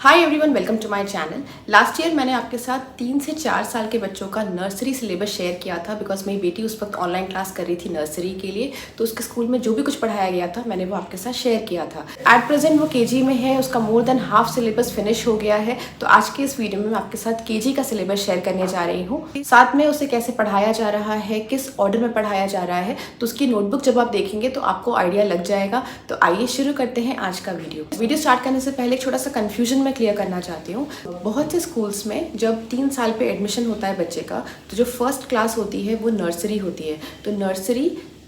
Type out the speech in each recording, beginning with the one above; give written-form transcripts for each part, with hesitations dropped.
Hi everyone, welcome to my channel. Last year मैंने आपके साथ 3 से 4 साल के बच्चों का नर्सरी सिलेबस शेयर किया था बिकॉज मेरी बेटी उस वक्त ऑनलाइन क्लास कर रही थी नर्सरी के लिए। तो उसके स्कूल में जो भी कुछ पढ़ाया गया था मैंने वो आपके साथ शेयर किया था। एट प्रेजेंट वो केजी में है, उसका more than half syllabus finish हो गया है। तो आज के इस वीडियो में मैं आपके साथ केजी का सिलेबस शेयर करने जा रही हूँ, साथ में उसे कैसे पढ़ाया जा रहा है, किस ऑर्डर में पढ़ाया जा रहा है। तो उसकी नोटबुक जब आप देखेंगे तो आपको आइडिया लग जाएगा। तो आइए शुरू करते हैं आज का वीडियो स्टार्ट करने से पहले एक छोटा सा कन्फ्यूजन मैं क्लियर करना चाहती हूँ। बहुत से स्कूल्स में जब 3 साल पे एडमिशन होता है बच्चे का, तो जो फर्स्ट क्लास होती है वो नर्सरी होती है। तो नर्सरी,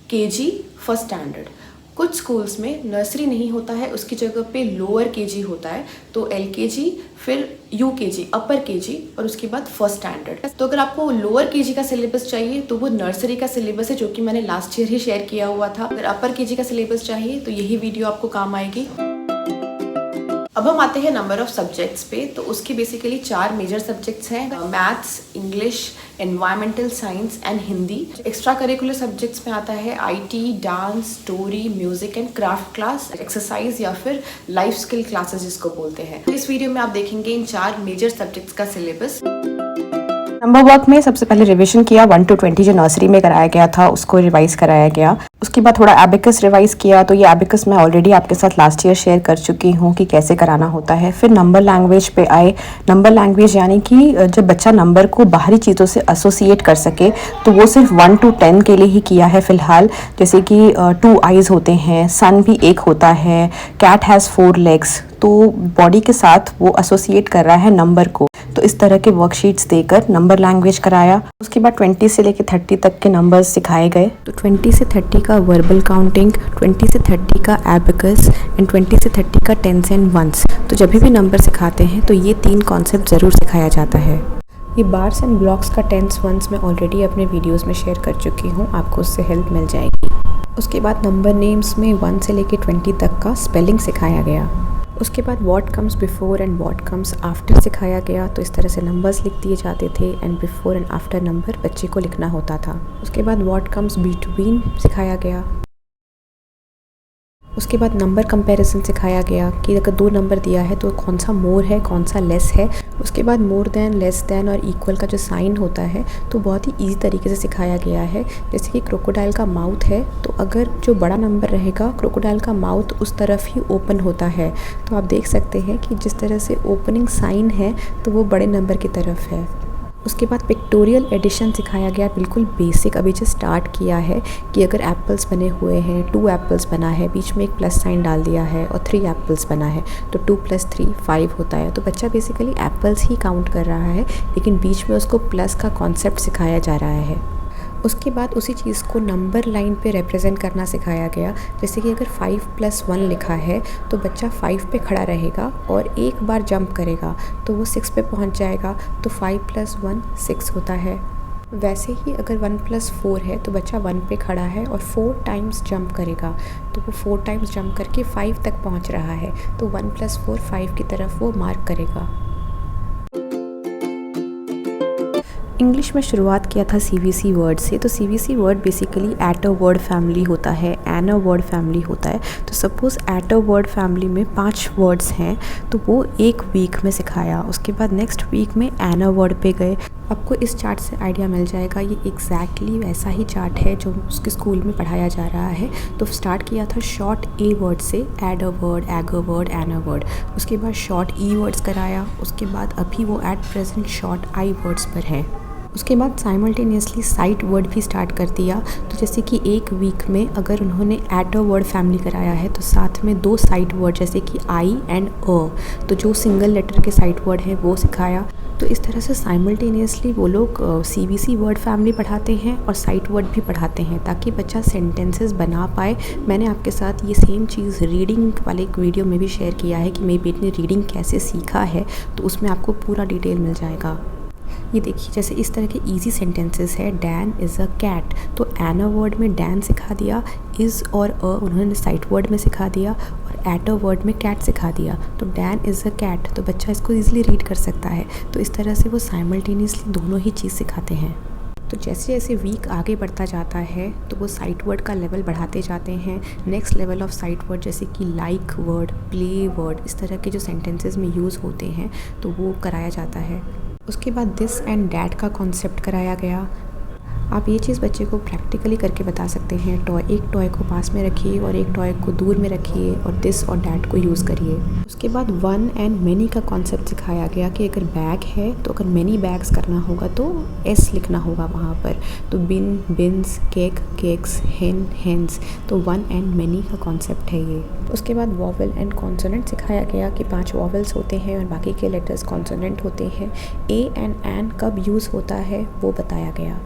केजी, फर्स्ट स्टैंडर्ड। कुछ स्कूल्स में नर्सरी नहीं होता है, उसकी जगह पे लोअर केजी होता है। तो एलकेजी, फिर यूकेजी, अपर केजी और उसके बाद फर्स्ट स्टैंडर्ड। तो अगर आपको लोअर केजी का सिलेबस चाहिए तो वो नर्सरी का सिलेबस है, जो कि मैंने लास्ट ईयर ही शेयर किया हुआ था। अगर अपर केजी का सिलेबस चाहिए तो यही वीडियो आपको काम आएगी। अब हम आते हैं नंबर ऑफ सब्जेक्ट्स पे। तो उसके बेसिकली 4 मेजर सब्जेक्ट्स हैं, maths, English, environmental science and Hindi. Extra curricular subjects में आता है IT, dance, story, music and craft class, exercise या फिर लाइफ स्किल क्लासेस जिसको बोलते हैं। इस वीडियो में आप देखेंगे इन 4 मेजर सब्जेक्ट्स का सिलेबस। नंबर वर्क में सबसे पहले रिवीजन किया 1 to 20 जो नर्सरी में कराया गया था उसको रिवाइज कराया गया। उसके बाद थोड़ा एबिकस रिवाइज किया। तो ये एबिकस मैं ऑलरेडी आपके साथ लास्ट ईयर शेयर कर चुकी हूँ कि कैसे कराना होता है। फिर नंबर लैंग्वेज पे आए। नंबर लैंग्वेज यानी कि जब बच्चा नंबर को बाहरी चीज़ों से एसोसिएट कर सके, तो वो सिर्फ 1 to 10 के लिए ही किया है फ़िलहाल। जैसे कि 2 आइज़ होते हैं, सन भी एक होता है, कैट हैज़ 4 लेग्स। तो बॉडी के साथ वो एसोसिएट कर रहा है नंबर को। तो इस तरह के वर्कशीट्स देकर नंबर लैंग्वेज कराया। उसके बाद 20 से लेकर 30 तक के नंबर्स सिखाए गए। तो 20 से 30 का वर्बल काउंटिंग, 20 से 30 का एबिकस एंड 20 से 30 का टेंस एंड वंस। तो जब भी नंबर सिखाते हैं तो ये 3 कॉन्सेप्ट ज़रूर सिखाया जाता है। ये बार्स एंड ब्लॉक्स का टेंस वंस मैं ऑलरेडी अपने वीडियोस में शेयर कर चुकी हूँ, आपको उससे हेल्प मिल जाएगी। उसके बाद नंबर नेम्स में 1 से लेकर 20 तक का स्पेलिंग सिखाया गया। उसके बाद what comes before and what comes after सिखाया गया। तो इस तरह से नंबर्स लिख दिए जाते थे and before and after number बच्चे को लिखना होता था। उसके बाद व्हाट कम्स बिटवीन सिखाया गया। उसके बाद नंबर कंपैरिजन सिखाया गया कि अगर 2 नंबर दिया है तो कौन सा मोर है, कौन सा लेस है। उसके बाद मोर देन, लेस देन और इक्वल का जो साइन होता है तो बहुत ही ईजी तरीके से सिखाया गया है। जैसे कि क्रोकोडाइल का माउथ है, तो अगर जो बड़ा नंबर रहेगा क्रोकोडाइल का माउथ उस तरफ ही ओपन होता है। तो आप देख सकते हैं कि जिस तरह से ओपनिंग साइन है तो वो बड़े नंबर की तरफ है। उसके बाद पिक्टोरियल एडिशन सिखाया गया, बिल्कुल बेसिक, अभी जो स्टार्ट किया है कि अगर एप्पल्स बने हुए हैं, 2 एप्पल्स बना है, बीच में एक प्लस साइन डाल दिया है और 3 एप्पल्स बना है तो 2 + 3 5 होता है। तो बच्चा बेसिकली एप्पल्स ही काउंट कर रहा है, लेकिन बीच में उसको प्लस का कॉन्सेप्ट सिखाया जा रहा है। उसके बाद उसी चीज़ को नंबर लाइन पे रिप्रेजेंट करना सिखाया गया। जैसे कि अगर 5 + 1 लिखा है तो बच्चा 5 पे खड़ा रहेगा और एक बार जंप करेगा तो वो 6 पे पहुंच जाएगा। तो 5 + 1 6 होता है। वैसे ही अगर 1 + 4 है तो बच्चा 1 पे खड़ा है और 4 टाइम्स जंप करेगा तो वो 4 टाइम्स जंप करके 5 तक पहुंच रहा है। तो 1 + 4 5 की तरफ वो मार्क करेगा। इंग्लिश में शुरुआत किया था CVC वर्ड से। तो CVC word basically at a word family होता है, एन अ वर्ड फैमिली होता है। तो suppose at a word family में 5 वर्ड्स हैं तो वो एक वीक में सिखाया। उसके बाद नेक्स्ट वीक में एन अ वर्ड पे गए। आपको इस चार्ट से आइडिया मिल जाएगा, ये एग्जैक्टली वैसा ही चार्ट है जो उसके स्कूल में पढ़ाया जा रहा है। तो स्टार्ट किया था शॉर्ट ए वर्ड से, add a word, egg a word, an a word. उसके बाद शॉर्ट ई वर्ड्स कराया। उसके बाद अभी वो at present short I words पर है। उसके बाद साइमल्टेनियसली साइट वर्ड भी स्टार्ट कर दिया। तो जैसे कि एक वीक में अगर उन्होंने एट अ वर्ड फैमिली कराया है तो साथ में 2 साइट वर्ड जैसे कि आई एंड अ, तो जो सिंगल लेटर के साइट वर्ड है वो सिखाया। तो इस तरह से साइमल्टेनियसली वो लोग CVC वर्ड फैमिली पढ़ाते हैं और साइट वर्ड भी पढ़ाते हैं ताकि बच्चा सेंटेंसेस बना पाए। मैंने आपके साथ ये सेम चीज़ रीडिंग वाले एक वीडियो में भी शेयर किया है कि मेरी बेटी ने रीडिंग कैसे सीखा है, तो उसमें आपको पूरा डिटेल मिल जाएगा। ये देखिए, जैसे इस तरह के इजी सेंटेंसेस है, डैन इज़ अ कैट, तो एन अ वर्ड में डैन सिखा दिया, इज़ और अ उन्होंने साइट वर्ड में सिखा दिया और एट अ वर्ड में कैट सिखा दिया। तो डैन इज़ अ कैट, तो बच्चा इसको ईजिली रीड कर सकता है। तो इस तरह से वो साइमल्टेनियसली दोनों ही चीज़ सिखाते हैं। तो जैसे जैसे वीक आगे बढ़ता जाता है तो वो साइट वर्ड का लेवल बढ़ाते जाते हैं। Next level of site word जैसे कि लाइक वर्ड, प्ले वर्ड, इस तरह के जो सेंटेंसेस में यूज़ होते हैं तो वो कराया जाता है। उसके बाद दिस एंड डैट का कॉन्सेप्ट कराया गया। आप ये चीज़ बच्चे को प्रैक्टिकली करके बता सकते हैं। एक टॉय को पास में रखिए और एक टॉय को दूर में रखिए और दिस और डैट को यूज़ करिए। उसके बाद वन एंड मैनी का कॉन्सेप्ट सिखाया गया कि अगर बैग है तो अगर मैनी बैग्स करना होगा तो एस लिखना होगा वहाँ पर। तो बिन, बिन्स, केक, केक्स, हेन, हेन्स, तो वन एंड मैनी का कॉन्सेप्ट है ये। उसके बाद वॉवल एंड कॉन्सोनेंट सिखाया गया कि 5 वॉवल्स होते हैं और बाकी के लेटर्स कॉन्सोनेंट होते हैं। ए एंड एन कब यूज़ होता है वो बताया गया।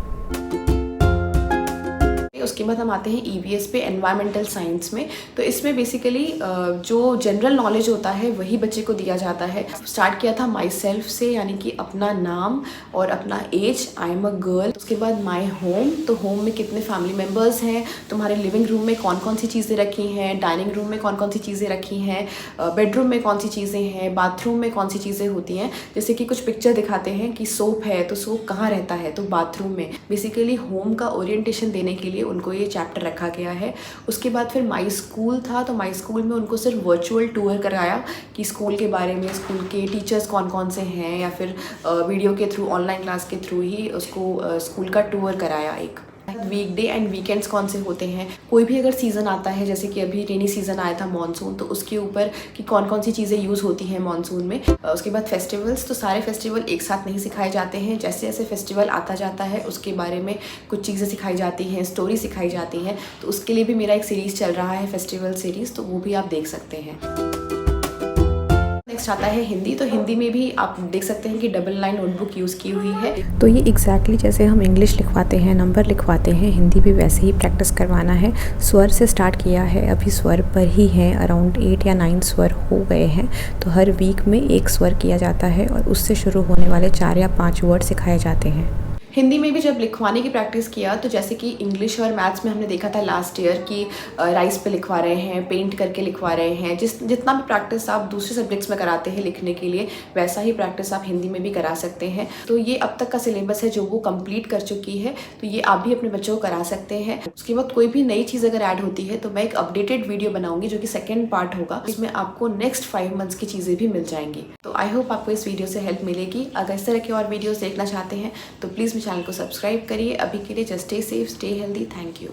उसके बाद हम आते हैं EVS पे, एनवायरमेंटल साइंस में। तो इसमें बेसिकली जो जनरल नॉलेज होता है वही बच्चे को दिया जाता है। स्टार्ट किया था माई सेल्फ से, यानी कि अपना नाम और अपना age, I am a girl. उसके बाद माई होम, तो होम में कितने फैमिली मेम्बर्स हैं, तुम्हारे लिविंग रूम में कौन कौन सी चीज़ें रखी हैं, डाइनिंग रूम में कौन कौन सी चीज़ें रखी हैं, बेडरूम में कौन सी चीज़ें हैं, बाथरूम में कौन सी चीज़ें होती हैं। जैसे कि कुछ पिक्चर दिखाते हैं कि सोप है तो सोप कहाँ रहता है, तो बाथरूम में। बेसिकली होम का ओरिएंटेशन देने के लिए उनको ये चैप्टर रखा गया है। उसके बाद फिर माई स्कूल था, तो माई स्कूल में उनको सिर्फ वर्चुअल टूर कराया कि स्कूल के बारे में, स्कूल के टीचर्स कौन कौन से हैं, या फिर वीडियो के थ्रू, ऑनलाइन क्लास के थ्रू ही उसको स्कूल का टूर कराया एक। वीकडे एंड वीकेंड्स कौन से होते हैं, कोई भी अगर सीज़न आता है, जैसे कि अभी रेनी सीज़न आया था मॉनसून, तो उसके ऊपर कि कौन कौन सी चीज़ें यूज़ होती हैं मॉनसून में। उसके बाद फेस्टिवल्स, तो सारे फेस्टिवल एक साथ नहीं सिखाए जाते हैं, जैसे जैसे फेस्टिवल आता जाता है उसके बारे में कुछ चीज़ें सिखाई जाती हैं, स्टोरी सिखाई जाती हैं। तो उसके लिए भी मेरा एक सीरीज़ चल रहा है, फेस्टिवल सीरीज़, तो वो भी आप देख सकते हैं। नेक्स्ट आता है हिंदी, तो हिंदी में भी आप देख सकते हैं कि डबल लाइन नोटबुक यूज़ की हुई है। तो ये एग्जैक्टली जैसे हम इंग्लिश लिखवाते हैं, नंबर लिखवाते हैं, हिंदी भी वैसे ही प्रैक्टिस करवाना है। स्वर से स्टार्ट किया है, अभी स्वर पर ही है, अराउंड 8 या 9 स्वर हो गए हैं। तो हर वीक में एक स्वर किया जाता है और उससे शुरू होने वाले 4 या 5 वर्ड सिखाए जाते हैं। हिंदी में भी जब लिखवाने की प्रैक्टिस किया, तो जैसे कि इंग्लिश और मैथ्स में हमने देखा था लास्ट ईयर कि राइस पे लिखवा रहे हैं, पेंट करके लिखवा रहे हैं। जितना भी प्रैक्टिस आप दूसरे सब्जेक्ट्स में कराते हैं लिखने के लिए, वैसा ही प्रैक्टिस आप हिंदी में भी करा सकते हैं। तो ये अब तक का सिलेबस है जो वो कंप्लीट कर चुकी है, तो ये आप भी अपने बच्चों को करा सकते हैं। उसके बाद कोई भी नई चीज़ अगर ऐड होती है तो मैं एक अपडेटेड वीडियो बनाऊंगी जो कि सेकेंड पार्ट होगा, जिसमें आपको नेक्स्ट 5 मंथ्स की चीज़ें भी मिल जाएंगी। तो आई होप आपको इस वीडियो से हेल्प मिलेगी। अगर इस तरह के और वीडियोज़ देखना चाहते हैं तो प्लीज़ मेरे चैनल को सब्सक्राइब करिए। अभी के लिए just stay safe, stay healthy. Thank you.